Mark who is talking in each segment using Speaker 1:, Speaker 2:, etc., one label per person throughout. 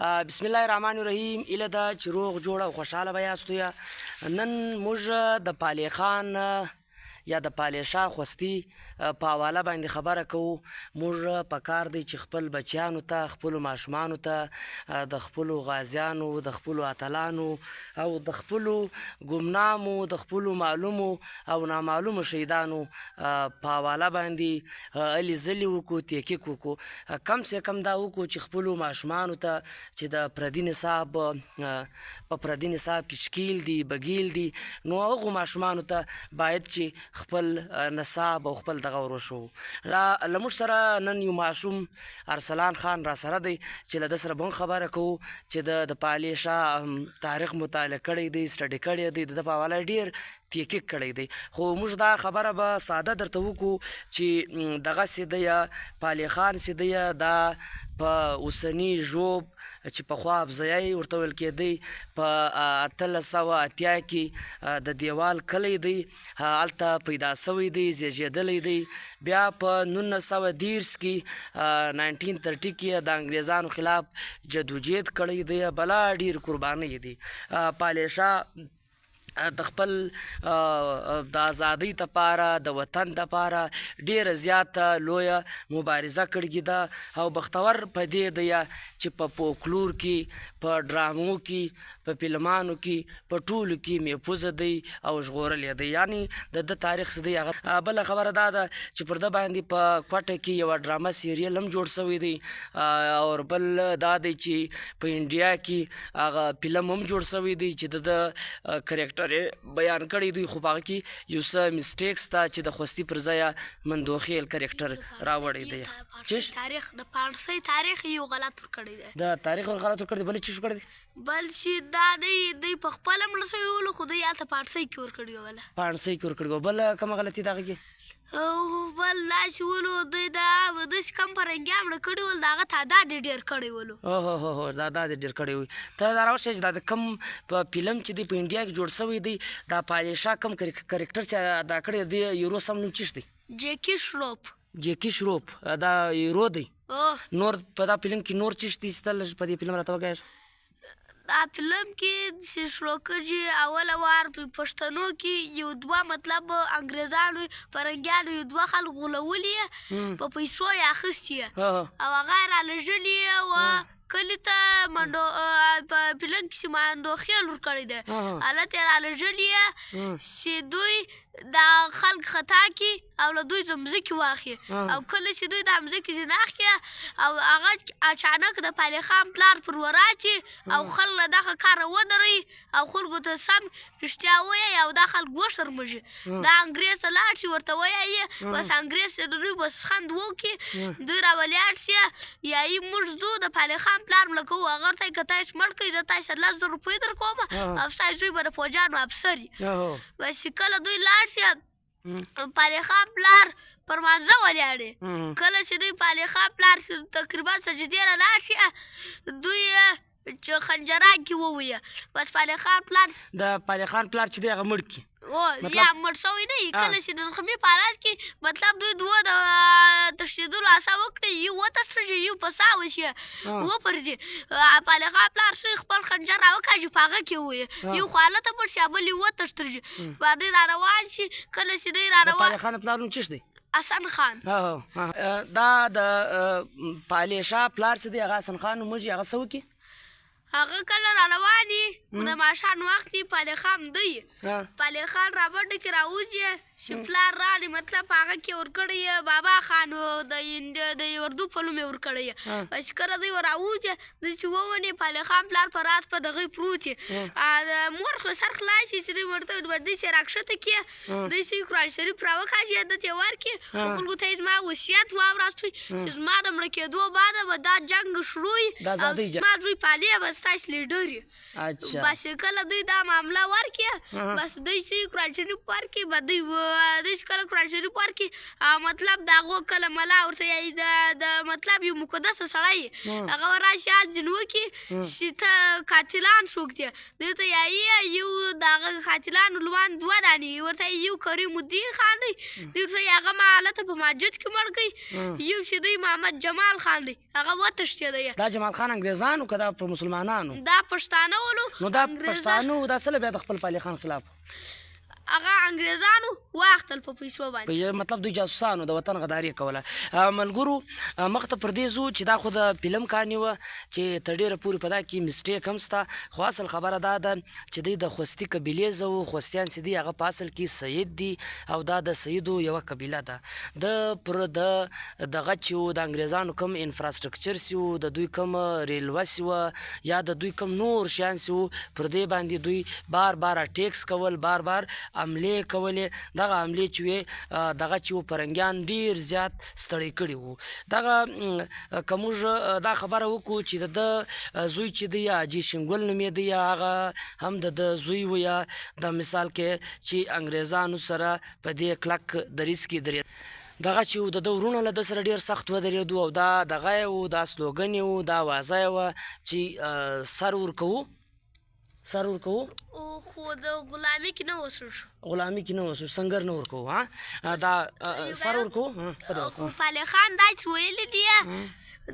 Speaker 1: بسم الله الرحمن الرحیم. ایله ده چې روغ جوړ او خوشحاله به یاستو یا نن موږ د پالې خان یا د پالې شاه خوستي په حواله باندې خبره کوو. موږ په کار دی چې خپل بچیانو ته، خپلو ماشومانو ته، د خپلو غازیانو، د خپلو اتلانو او د خپلو ګمنامو، د خپلو معلومو او نامعلومو شهیدانو په حواله باندې هلې ځلې وکړو، تحقیق وکړو. کم سے کم دا وکړو چې خپلو ماشومانو ته چې د پردي نصاب په پردي نصاب کې شکیل دي، بګیل دي، نو هغو ماشومانو ته باید چې خپل نصاب او خپل دغه وروښو. له موږ سره نن یو ماشوم ارسلان خان را سره دی چې له ده سره به هم خبره کوو چې د پالې شاه تاریخ مطالعه کړی دی، سټډي کړی دی، د ده په حواله ډېر تحقیق کړی دی. خو موږ دا خبره به ساده درته وکړو چې دغسې دی یا پالې خان چې دی دا په اوسني ژوب چې پخوا ابزیی ورته ویل کېدی په 1880 کې د دیوال کلی دی، هلته پیدا سوی دی، زیږېدلی دی. بیا په 1930 کې 1930 کې د انګریزانو خلاف جدوجہد کړی دی، بلا ډېر قربانۍ دي. پالې شاه د خپل د ازادۍ دپاره، د وطن دپاره ډېره زیاته لویه مبارزه کړې ده او بختور په دې دی چې په فولکلور کې، په ډرامو کې، په فلمانو کې، په ټولو کې محفوظه دی او ژغورلی دی. یعنې د ده تاریخ څه دی هغه. بله خبره دا ده چې پر ده باندې په کوټه کې یوه ډرامه سیریل هم جوړ سوی دی او بل دا دی چې په انډیا کې هغه فلم هم جوړ سوی دی چې د ده کرکټر بیان کړی دی، خو په هغه کې یو څه مسټیک شته چې د خوستي پر ځای مندوخیل کرکټر راوړی دی.
Speaker 2: تاریخ د پاړسۍ تاریخ یو غلط ورکړی دی،
Speaker 1: د تاریخ غلط ورکړی دی. بل څه کړی دی؟
Speaker 2: بل چې دا دی په خپله مړه شوي ولو، خو دوی هلته پاړسۍ کې ورکړي وو.
Speaker 1: پاړسۍ کې ورکړي وو. بله کومه غلطي د هغه کې؟
Speaker 2: بل دا چې ولو دوی داسې کم فرهنګي مړه کړي ول، د هغه تعداد یې ډېر کړی ولو.
Speaker 1: هو تعداد یې ډېر کړی وي. ته دا راوښیه چې دا د کوم په فلم چې دی په انډیا کې جوړ سوی دی، دا پالې شاه کوم کرکټر چې ادا کړی دی، هیرو سم نوم څه دی؟
Speaker 2: جیکی شروف.
Speaker 1: جیکی شروف دا هیرو دی. نور په دا فلم کې نور څه دي چې په دې فلم راته وښایه؟
Speaker 2: دا فلم کې چې شروکر چې اوله وار په پښتنو کې یو دوه مطلب انګریزانو فرنګیانو یو دوه خلک غولولي یې، په پیسو یې اخیستي یې او هغه یې رالېږلي یې و کلي ته منډو. په فلم کې چې مندوخیل ورکړی دی، هلته یې رالېږلي یې چې دوی دا خلک خطا کړي او له دوی ځمځکې واخلي، او کله چې دوی دا ځمځکې ځینې اخلي او هغه اچانک د پالې خان پلار پر ور اچي او خلک له دغه کاره ودروي او خلکو ته سم رښتیا ووایي او دا خلک وشرمېږي. دا انګرېز ته لاړ شي ورته وایي، بس انګرېز چې د دوی بس خند وکړي، دوی راولاړ شي یا یې موږ ځو د پالې خان پلار مړه کوو، هغه ورته که تاسې مړ کړئ زه تاسې ته 10,000 روپۍ در کوم او ستاسې زوی به د فوجیانو افسر وي. بس چې کله دوی لاړ شي پالې خان پلار پر مانځه ولاړې، کله چې دوی پالې خان پلار تقریبا سجدې له لاړ شي دوی چې خنجران کې وویه، بس پالې خان پلار
Speaker 1: د پالې خان پلار چې دی هغه مړ کړي
Speaker 2: یا مړ شوی نه وي. کله چې د زخمي په حالت کې مطلب دوی دوه د تښتېدلو هڅه وکړي، یو وتښتېږي یو په ساه وشي وپرځي. پالې خان پلار سوی خپل خنجر راوکاږي په هغه کې وویه، یو خو هلته مړ شي بل یې وتښتېږي. دوی را روان شي، کله چې دوی را روان
Speaker 1: پالې خان پلار نوم څه دی؟
Speaker 2: حسن خان.
Speaker 1: دا د پالې شاه پلار چې دی هغه حسن خان نومېږي. هغه څه وکړي؟
Speaker 2: هغه کله را روان وي د ماښام وخت یې پالې خان دی، پالې خان را منډه کې راوځي چې پلار راغلی، مطلب هغه کې ورکړی یې بابا خان د اردو په نوم یې ورکړی یې. چې کله دوی راوځي دوی چې وویني پالې خان پلار په راز په دغه پروت یې، مور خو سر خلاص شي چې دوی ورته وایي دوی چې راکښته کړي، دوی چې قرآن شریف راوکاږي ده ته یې ورکړي، خلکو ته یې زما وصیت واوراستوی چې زما د مړه کېدو بعده به دا جنګ شروع وي او زما زوی پالې به ستاسې لیډر وي. بس کله دوی دا معامله ورکړي، بس دوی چې قرآن شریف ورکړي به دوی دی چې کله قرآن شریف ورکړي مطلب د هغو کله ملا ورته یایي د مطلب یو مقدسه سړی هغه راشي ځین وکړي چې ته قاتلان څوک دي دوی ته یایي یو د هغه قاتلانو لوان 2 دانې ورته یو کریم الدین خان دی دوی ورته هغه هلته په مسجد کې مړ کړي یو چې دی محمد جمال خان دی هغه وتښتېدی
Speaker 1: دا جمال خان انګریزانو که دا پر مسلمانانو
Speaker 2: دا پښتانه ولو
Speaker 1: نو دا پښتانو دا څه بیا د خپل پالي خان خلاف
Speaker 2: هغه انګریزانو واخیستل په پیسو باندې
Speaker 1: مطلب دوی جاسوسانو د وطن غداري کوله ملګرو مخته پر دې ځو چې دا خو د فلم کهاني وه چې تر ډېره پورې په دا کې مسټیک هم شته خو اصل خبره دا ده چې دوی د خوستي قبیلې زه و خوستیان چې دي هغه په اصل کې سید دي او دا د سیدو یوه قبیله ده د پر د دغه چې و د انګریزانو کوم انفراسټرکچر سي و د دوی کوم ریلوه سي وه یا د دوی کوم نور شیان سي و پر دې باندې دوی بار بار اټیکس کول بار بار حملې کولې دغه حملې چې وې دغه چې و فرنګیان ډېر زیات ستړی کړي وو دغه که موږ دا خبره وکړو چې د زوی چې دی حاجي شنګل نومېده یا هغه هم د زوی و یا د مثال کې چې انګریزانو سره په دې کلک دریځ کې درېد دغه چې و د ده ورونه له ده سره ډېر سخت ودرېدو او دا دغه یې و دا سلوګن یې و دا وازه یې وه چې سر ورکوو
Speaker 2: خو د غلامي کې نه وسوش
Speaker 1: غلامي کې نه وسوش سنګر نه ورکوو ها دا سر ورکوو
Speaker 2: خو پالي خان دا چې ویلي دي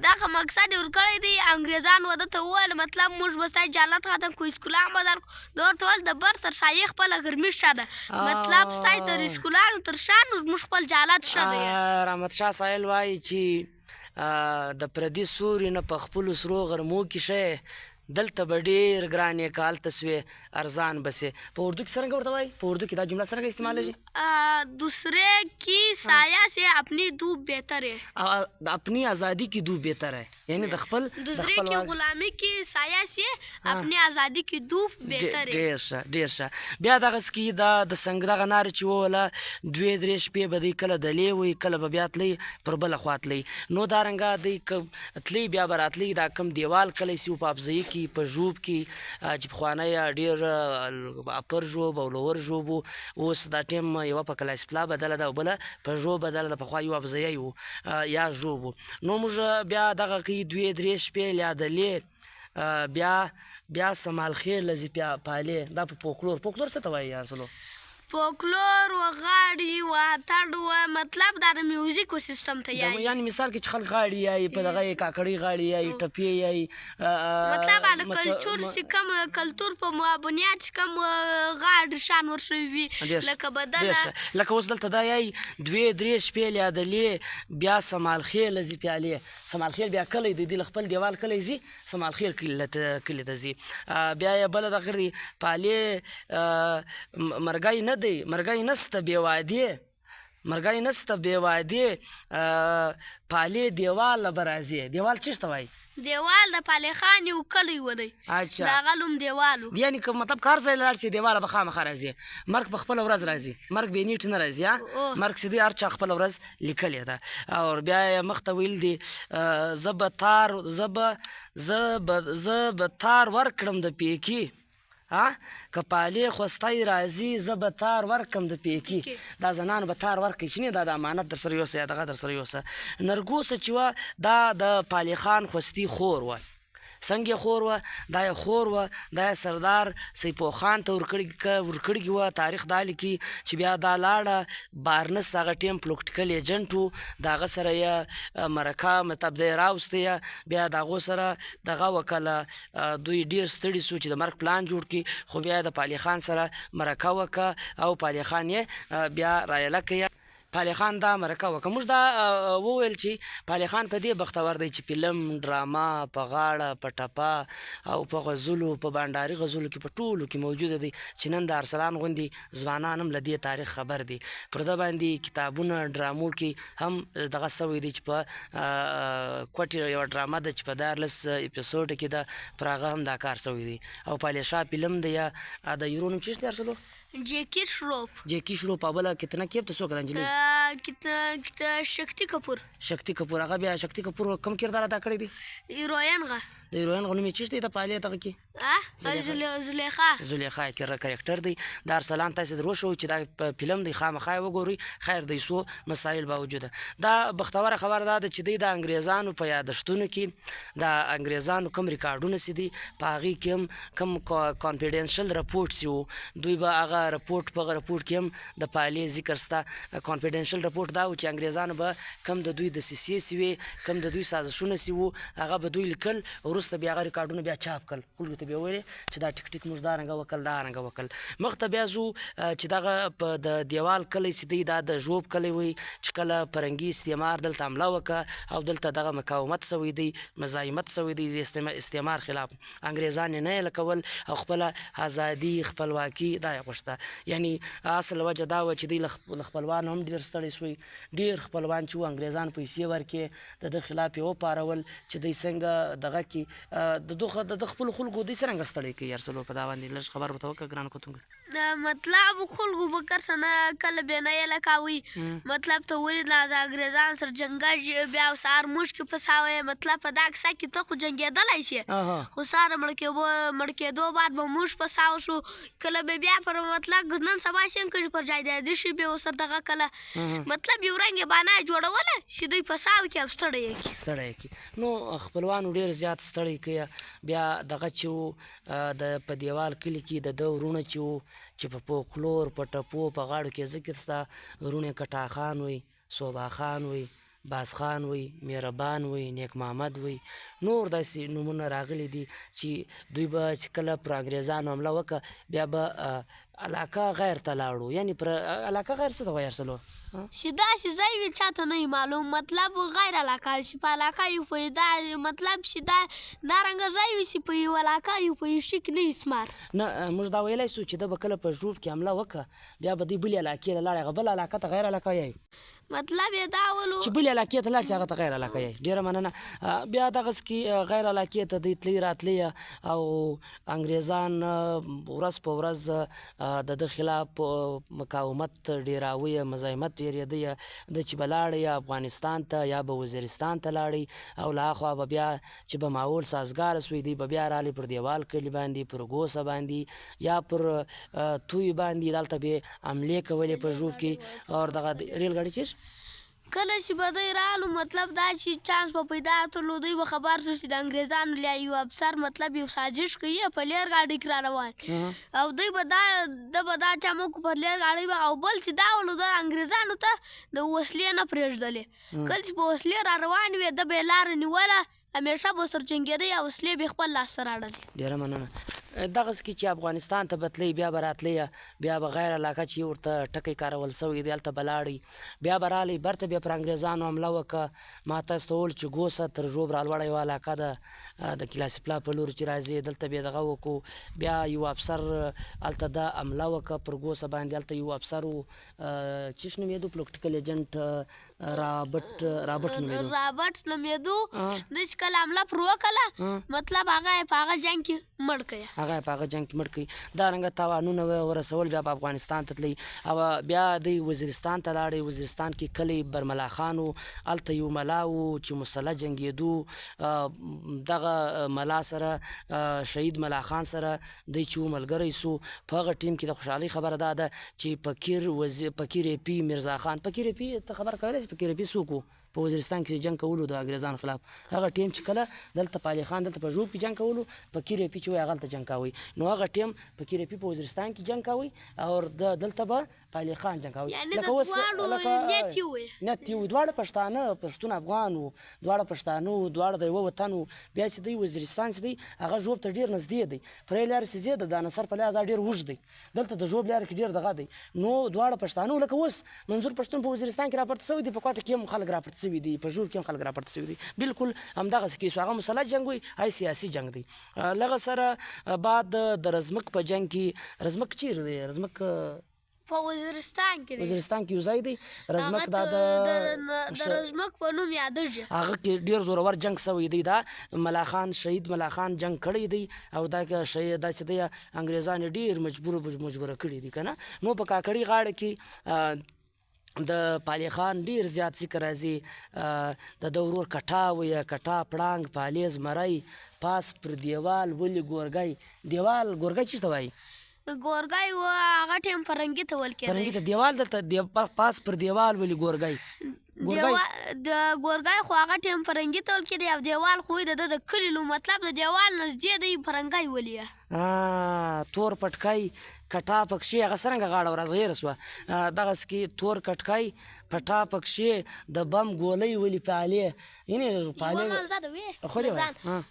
Speaker 2: دغه مقصد یې ورکړی دی انګریزانو ده ته وویل مطلب موږ به ستا جالت ختم کړو اسکولان به درکړو ده ورته ویل د بر تر شا یې خپله ګرمي ښه ده مطلب ستا د اسکولانو تر شا نو زموږ خپل جالت ښه دی
Speaker 1: رحمت شاه سایل وایي چې د پردي سوري نه په خپلو سرو غرمو کې شی دلته به ډېر ګرانې که هلته سوې ارزان بسې په اردو کې څرنګه ورته وایي په اردو کې دا جمله څرنګه استعمالیږي
Speaker 2: دوسرے کی سایہ سے اپنی دھوپ بہتر ہے
Speaker 1: اپنی آزادی کی دھوپ بہتر ہے یعنی د خپل
Speaker 2: دوسرے کی غلامی کی سایہ سے اپنی آزادی کی دھوپ بہتر ہے
Speaker 1: ډېر ښه ډېر ښه بیا دغسې کې دا د سنګ دغه نارې چې ووله 2-3 شپې به دی کله دلې وی کله به بیا تلی پر بله خوا تلی نو دارنګه دی تلی بیا به راتلی دا کم دیوال کلی سي په افضیي کې په ژوب کې چې پخوانی ډېر اپر ژوب او لور ژوب و اوس دا ټیم یوه په کلاسپلا بدله ده او بله په ژوب بدله ده پخوا یو افضیی و یا ژوب و نو موږ بیا دغه کې 2-3 شپې لیادلې بیا سمال خیر لذي پالې دا په پوکلور څه ته وایي یارسلو
Speaker 2: فولکلور و غاړې و اتڼ و مطلب دا د میوزیکو سیسټم ته یایي
Speaker 1: یعنې مثال کې چې خلک غاړې یایي په دغه یې کاکړۍ غاړې یایي ټپې یایي
Speaker 2: مطلب هله کلچور چې کوم کلتور په بنیاد چې کوم غاړې شان ورشوي وي لکه بدله
Speaker 1: لکه اوس دلته دا یایي 2-3 شپې لیادلې بیا سمال خیر لځي پیالې سمال خیر بیا کلی دی له خپل دیوال کلی ځي سمال خیر کلي ته ځي بیا یې بله دغه دی پالې مرګی نه دی مرګی نسته بې وعدې پالې دیوال به راځي دیوال چېرته وایي
Speaker 2: دیوال د پالي خان یو کلی و دی د هغه نوم دیوال و
Speaker 1: یعنې که مطلب کار ځای له لاړ شي دیواله به خامخا راځي مرګ په خپله ورځ راځي مرګ بې نیټ نه راځي مرګ چې دی هر چا خپله ورځ لیکلې ده او بیا یې مخته ویل دي زه به تار ورکړم د پیکي که پالې خوستی راځي زه به تار ورکم د پیکي دا زنانو به تار ورکوي چې نه دا د امانت در سره یوسه یا دغه در سره یوسه نرګوسه چې وه دا د پالې خان خوستي خور وه څنګه خور وه دا یې خور وه دا یې سردار سیپو خان ته ورکړي وه تاریخ دا لیکي چې بیا دا لاړه بارنس هغه ټیم پلوکټیکل ایجنټ و د هغه سره یې مرکه مطلب دی راوسته بیا د هغو سره دغه وکله دوی ډېر ستړي سو چې د مرګ پلان جوړ کړي خو بیا د پالي خان سره مرکه وکړه او پالي خان یې بیا رایله کړه پالي خان دا مرکه وکړه موږ دا وویل چې پالي خان په دې بختور دی چې فلم ډرامه په غاړه په ټپه او په غزلو په بانډاري غزلو کې په ټولو کې موجوده دی چې نن د ارسلان غوندې ځوانان هم له دې تاریخ خبر دي پر ده باندې کتابونه ډرامو کې هم دغه سوی دی چې په کوټې یوه ډرامه ده چې په 14 اپیسوډ کې ده پر هغه هم دا کار سوی دی او پالي شاه فلم دی یا د هیرو نوم چېرته ارسلو
Speaker 2: جیکی شروف
Speaker 1: جیکی شروف او بله کتنه کیب ته څوک ده نجلۍ
Speaker 2: شکتی کپور
Speaker 1: شکتی کپور هغه بیا شکتی کپور کوم کردار ادا کړی دی
Speaker 2: هیروین غا
Speaker 1: د هیروین غو نوم یې چیشته د فعالیت هغه کې
Speaker 2: زلیخا
Speaker 1: زلیخا کرکټر دی د ارسلان تاسو درو شو چې دا فلم دی خامخا وګورئ خیر دی سو مسایل باوجود دا بختوره خبر ده چې دی د انګریزانو په یادښتونو کې د انګریزانو کوم ریکارډونه سي دي په هغې کې کوم کانفیډنشل رپورټس یو دوی به هغه رپورټ په هغه رپورټ کې هم د فعالیت ذکر سته کانفیډنشل رپورټ دا و چې انګریزانو به کوم د دوی دسیسې سوې کوم د دوی سازشونه سي وو هغه به دوی لیکل وروسته بیا هغه ریکارډونه بیا چاپ کړل خلکو ته بیا ویلې چې دا ټیک ټیک موږ دا رنګه وکړل دا رنګه وکړل مخ ته بیا ځو چې دغه په د دیوال کلی چې دی دا د ژوب کلی وي چې کله فرنګي استعمار دلته حمله وکړه او دلته دغه مقاومت سوی دی مزاحمت سوی دی د استعمار خلاف انګریزان یې نه یې لکول او خپله ازادي خپلواکي دا یې غوښته یعنی اصل وجه دا وه چې دوی له خپلوانو هم ډېر ستړي سوي ډېر خپلوان چې وو انګریزان پیسې ورکړې د ده خلاف یې وپارول چې دوی څنګه دغه کې د خپلو خلکو دوی څرنګه ستړی کوي ارسلو په دا باندې لږ خبر ورته وکړه ګران کوتونګ
Speaker 2: مطلب خلکو به کرسنه کله بیا نه یې لکاوي مطلب ته ولید د انګریزان سره جنګه بیا سهار موږ کې فساوی مطلب په دا کیسه کې ته خو جنګېدلی شي خو سهار مړ کېدو بعد به موږ فساو شو کله به بیا پر مطلب نن سبا څنګه کړي پر جایدادي شي بیا ورسره دغه کله مطلب یو رنګ یې بانه جوړوله چې دوی فساو کړي او ستړی یې
Speaker 1: کړي نو خپلوانو ډېر زیات ستړی کوي بیا دغه چې و د په دیوال کلي کې د ده ورونه چې و چې په فوکلور په ټپو په غاړو کې ذکر سته ورونه کټا خان وي صوبا خان وي باز خان وي مهربان وي نیک محمد وي نور داسې نومونه راغلي دي چې دوی به چې کله پر انګریزانو حمله وکړه بیا به علاقه غیر ته لاړو یعنی پر علاقه غیر څه ته وایي ارسلو
Speaker 2: چې داسې ځای وي چاته نه معلوم مطلب غیر علاقه چې په علاقه یو په دا مطلب چې دا رنګه ځای وي چې په یو علاقه یو په یو شي کې نه اسمار
Speaker 1: نه موږ دا ویلی سو چې ده به کله په ژوب کې حمله وکړه بیا به دوی بلې علاقې له لاړې هغه بله علاقه ته غیر علاقه یایي
Speaker 2: مطلب یې دا ولو
Speaker 1: چې بلې علاقې ته لاړ شي هغه ته غیر علاقه یایي ډېره مننه بیا دغسې کې غیر علاقې ته دوی تللی راتلی او انګریزان ورځ په ورځ د ده خلاف مقاومت ډېراوه مزاحمت ډېرېده د چې به لاړی یا افغانستان ته یا به وزیرستان ته لاړی او له هاخوا به بیا چې به ماحول سازګاره سوی دی به بیا رالی پر دیوال کلي باندې پر ګوسه باندې یا پر توی باندې دلته به حملې کولې په ژوب کې او دغه ریل ګاډي چیش
Speaker 2: کله چې به دوی رالو مطلب دا چې چانس به پیدا تلو دوی به خبر شو چې د انګریزانو له یو افسر مطلب یو سازش کوي په لیر ګاډي کې را روان او دوی به دا چمک پر لیر ګاډي به او بل چې دا ولو د انګریزانو ته د وسلې نه پرېږدلې کله چې په وسلې را روان وي د به لاره نیوله همیشه به سر جنګېدی او وسلې به خپل لاسته راوړلې
Speaker 1: ډېره مننه دغسې کې چې افغانستان ته به تللی بیا به راتلی بیا به غیر علاقه چې ورته ټکی کارول سوی دی هلته به لاړی بیا به رالی برته بیا پر انګریزانو حمله وکړه ما تاسو ته وویل چې ګوسه تر ژوب رالوړه یوه علاقه ده د کلاسي پلا په لور چې راځي دلته بیا دغه وکړو بیا یو افسر هلته ده حمله وکړه پر ګوسه باندې هلته یو افسر و چیش نومېدو پولیټیکل ایجنټ
Speaker 2: رابرټ نومېدو دوی چې کله حمله پر وکړله مطلب هغه یې په هغه جنګ کې مړ کړی
Speaker 1: هغه یې په هغه جنګ کې مړ کړي دا رنګه تاوانونه ورسول بیا په افغانستان ته تللی او بیا دوی وزیرستان ته لاړی وزیرستان کې کلی برملا خان و هلته یو ملا و چې مسله جنګېدو دغه ملا سره شهید ملا خان سره دوی چې و ملګری سو په هغه ټیم کې د خوشحالۍ خبره دا ده چې فقیر پي میرزا خان فقیر پي ته خبر کولی چې فقیر پي څوک و په وزیرستان کې جنګ کولو د انګریزانو خلاف هغه ټیم چې کله دلته پالي خان دلته په ژوب کې جنګ کولو فقیر پي چې وایي هغه هلته جنګ کوي نو هغه ټیم فقیر پي په وزیرستان کې جنګ کوي او دلته به پالي خان جنګ کوي
Speaker 2: لکه اوس نیت یې وي
Speaker 1: دواړه پښتانه پښتون افغان وو دواړه پښتانه وو دواړه د یوه وطن وو بیا چې دوی وزیرستان چې دی هغه ژوب ته ډېر نږدې دی پرې لارې چې ځې د دانسر په لاره دا ډېر اوږد دی دلته د ژوب لاره کې ډېر دغه دی نو دواړه پښتانه وو لکه اوس منظور پښتون په وزیرستان کې راپورته سوی دی په کوټه کې هم خلک راپورته سوي دي په ژوب کې هم خلک راپورته سوي دي بلکل همدغسې کیسو هغه مسلح جنګ وي هغه سیاسي جنګ دی لغه سره بعد د رزمک په جنګ کې رزمک چیرې دی رزمک
Speaker 2: په وزیرستان کې دی
Speaker 1: وزیرستان کې یو ځای دی رزمک دا
Speaker 2: د رزمک په نوم یادېږي
Speaker 1: هغه کې ډېر زورور جنګ سوی دی دا ملاخان شهید ملاخان جنګ کړی دی او دا شهید داسې دی انګریزان یې ډېر مجبوره کړي دي که نه نو په کاکړي غاړه کې د پالي خان ډیر زیات ذکر راځي د ده ورور کټا ویه کټا پړانګ پالي زمری پاس پر دیوال ولي ګورګی دیوال ګورګی چی ته وایي
Speaker 2: ګورګی و هغه ټیم فرنګي ته ویل کېدی
Speaker 1: فرنګي ته دیوال دلته پاس پر دیوال ولي ګورګی
Speaker 2: د ګورګی خو هغه ټیم فرنګي ته ویل کېدی او دیوال خو یې د ده د کلي نو مطلب د دیوال نږدې دی فرنګی ولیه
Speaker 1: تور پټکی کټا پکښې هغه څرنګه غاړه ورازغیره سوه دغسې کې تور کټکی پټا پکښې د بم ګولۍ ولي پالې یعنې پالې خو دې وایه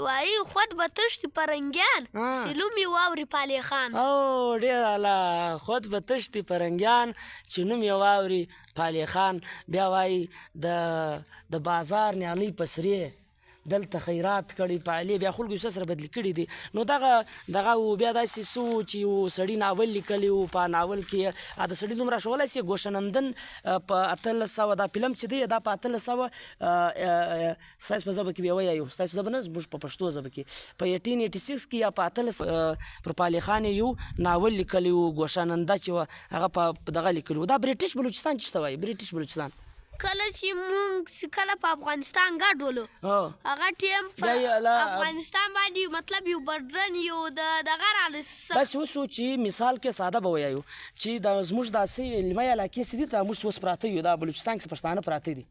Speaker 2: وایي خود به تښتي پرنګیان چې نوم یې واوري پالې خان
Speaker 1: او ډېر اعلی خود به تښتي پرنګیان چې نوم یې واوري پالې خان بیا وایي د بازار نیالۍ په سرې دلته خیرات کړي پالې بیا خلکو یې سره بدلي کړي دي نو دغه و بیا داسې څه و چې یو سړي ناول لیکلی و په ناول کې د سړي دومره ښولی سي ګوشنندن په 1800 دا فلم چې دی دا په 1800 ستاسو په ژبه کې بیا وایو ستاسو ژبه نه زموږ په پښتو ژبه کې په 1886 کې یا په 1800 پر پالي خان یو ناول لیکلی و ګوشننده چې و هغه په دغه لیکلی و دا بریټیش بلوچستان چې ته وایي بریټیش بلوچستان
Speaker 2: کله چې مونږ کله په افغانستان ګډولو هغه ټیم په افغانستان باندې مطلب یو بدرن یو دغه راغلی
Speaker 1: داسې اوس و چې مثال کې ساده به ویایو چې دا زموږ داسې علمي علاقې چې دي دا موږ اوس پراته یو دا بلوچستان کې پښتانه پراته دي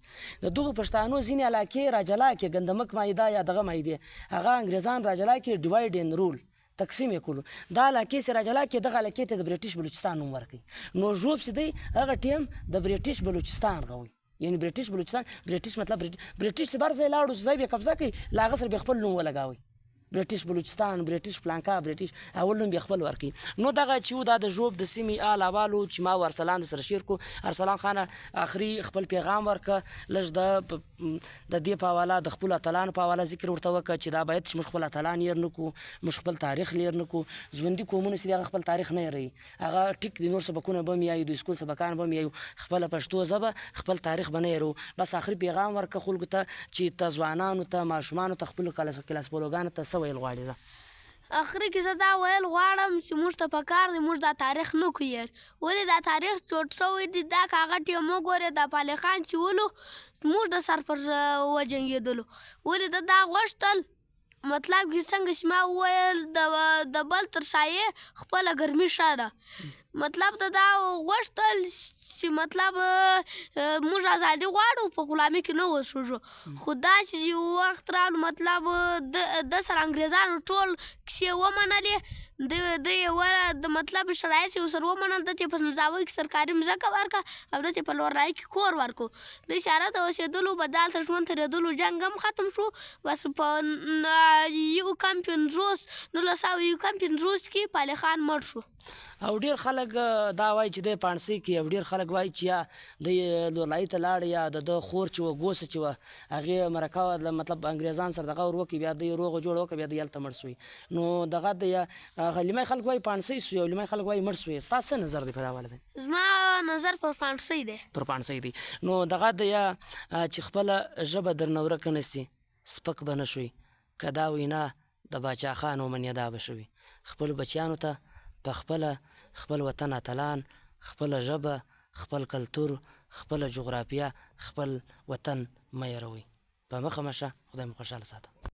Speaker 1: د دغو پښتانو ځینې علاقې راجلا کې ګندمک مایده یا دغه مایدې هغه انګریزان راجلا کې ډیوایډ ان رول تقسیم یې کړو دا علاقې چې راجلا کې دغه علاقې ته د بریټیش بلوچستان نوم ورکوي نو ژوب چې دی هغه ټیم د بریټیش بلوچستان غوي یعنی بریټیش بلوچستان بریټیش مطلب بریټیش چې بر ځای لاړو چې ځای بیا قبضه کوي له هغه سره بیا خپل نوم ولګاوئ بریټیش بلوچستان بریټیش پلانکا بریټیش اول نوم بیا خپل ورکوي نو دغه چې و دا د ژوب د سیمې آل احوالو چې ما ارسلان سره شیر کو ارسلان خان آخري خپل پیغام ورکه لږ د دې په حواله د خپلو اتلانو په حواله ذکر ورته وکړه چې دا باید موږ خپل اتلان هېر نه کړو موږ خپل تاریخ هېر نه کړو ژوندي قومونه چې دي هغه خپل تاریخ نه هېروي هغه ټیک د نور سبکونه به هم یایو د سکول سبکان به هم یایو خپله پښتو ژبه خپل تاریخ به نه هېرو بس آخري پیغام ورکړه خلکو ته چې ته ځوانانو ته ماشومانو ته خپلو کلاسپولوګانو ته څه ویل غواړې زه
Speaker 2: اخري کې زه دا ویل غواړم چې موږ ته پکار دی موږ دا تاریخ نه کړو هېر ولې دا تاریخ جوړ شوی دی دا که هغه ټیم وګورې دا پالي خان چې ولو موږ د سر پر وجنګېدلو ولې ده دا غوښتل مطلب کې څنګه چې ما وویل د بل تر سایې خپله ګرمي ښه ده مطلب د دا غوښتل چې مطلب موږ ازادي غواړو په غلامي کې نه وسوځو خو دا چې یو وخت راغلو مطلب د سره انګریزانو ټول کیسې ومنلې د مطلب شرایط چې ورسره ومنل ده چې په نظامي کې سرکاري مځکه ورکړه او ده چې په لوړرایي کې کور ورکړو د اشاره ته اوسېدلو به دلته ژوند تېرېدلو جنګ هم ختم شو بس په 1950 کې پالي خان مړ شو
Speaker 1: او ډیر خلک دا وایي چې دی پانسۍ کې او ډیر خلک وایي چې یا د لورلایي ته لاړ یا د ده خور چې وه ګوسه چې وه هغې مرکه مطلب انګریزان سره دغه ور وکړي بیا دی روغه جوړه وکړه بیا دی هلته مړ سوی نو دغه د لیمای خلک وایي پانسۍ سوی او لیمای خلک وایي مړ سوی ستا څه نظر دی په دا حواله دی
Speaker 2: زما نظر پر پانسۍ دی
Speaker 1: پر پانسۍ دی نو دغه د یا چې خپله ژبه درنه ورکه نه سي سپک به نه شوي که دا وینا د باچا خان ومنیدا به شوي خپلو بچیانو ته په خپل وطن اتلان خپله ژبه خپل کلتور خپله جغرافیه خپل وطن مه هېروئ په مخه مشه خدای مو خوشحاله ساته